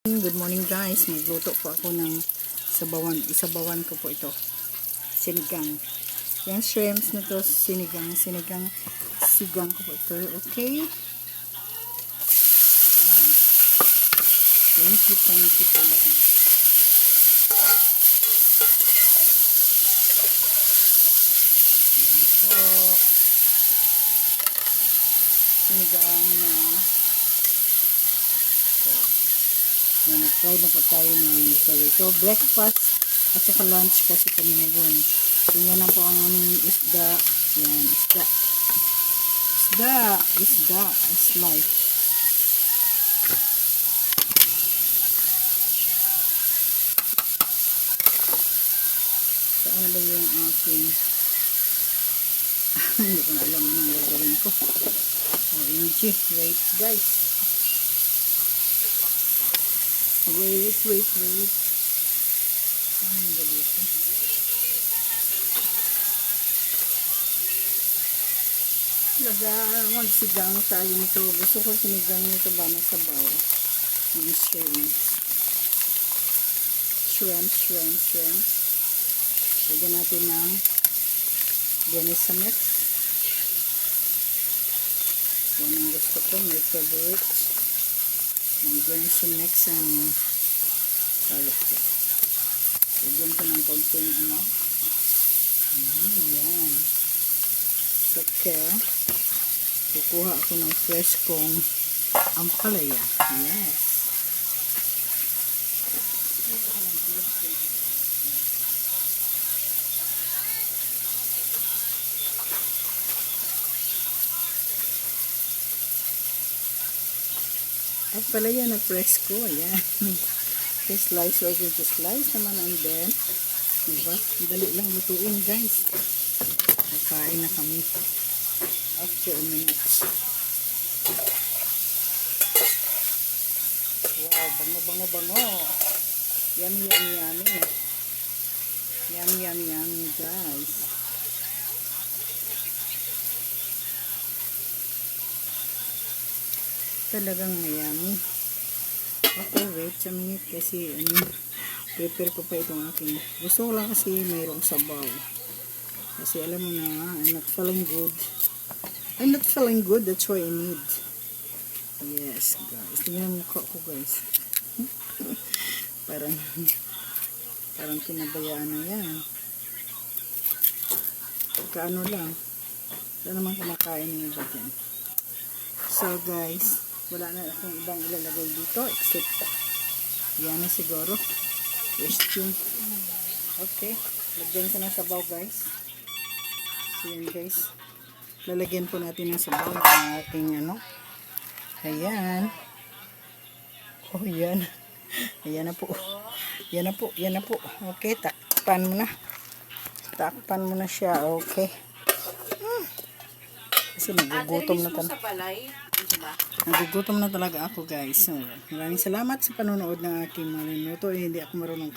Good morning guys, magluto po ako ng isabawan ko po ito, sinigang. Yan shrimps na to, sinigang sigang ko po ito, okay? Ayan. Thank you. Ayan po, sinigang na yan, nag-try na po tayo ng ito. Breakfast at saka lunch kasi kami ngayon. So, yan na po ang aming isda. Yan, isda is life. So, ano ba yung aking hindi ko na alam anong gagawin ko. OMG, wait guys. Wait. Ano ba dito? Magsigang tayo nito. Gusto ko sinigang nito ba na sabaw. Yung shrimps. Lagyan natin ng Genesamet. Yan ang gusto ko. My favorite. Yung Genesamet ang salad ko. Lagyan ko ng konting yan. Okay. Kukuha ako ng fresh kong ampalaya. Yes. Ampalaya na fresh ko. Ayan. Slice we're going to slice naman and then diba? Dali lang lutuin guys. Kakain na kami after a minute. Wow, bango. Yummy guys. Talagang mayami. Okay, wait a minute kasi prepare ko pa itong aking. Gusto ko lang kasi mayroong sabaw. Kasi alam mo na, I'm not feeling good. That's why I need. Yes, guys. Tingnan ang mukha ko, guys. parang pinabayaan na yan. Kaano lang. Wala naman kumakain ng iba dyan. So, guys, wala na akong ibang ilalagay dito except yan na siguro. Question. Okay. Lagyan ko ng sabaw, guys. So, yan, guys. Lalagyan po natin ng sabaw ng ating Ayan. Oh, yan. Ayan na po. Yan na po. Okay, takpan mo na siya. Okay. Kasi nagugutom na talaga ako, guys. So, maraming salamat sa panonood ng aking mga minuto. Hindi ako marunong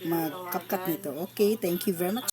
magkapkat nito. Okay, thank you very much.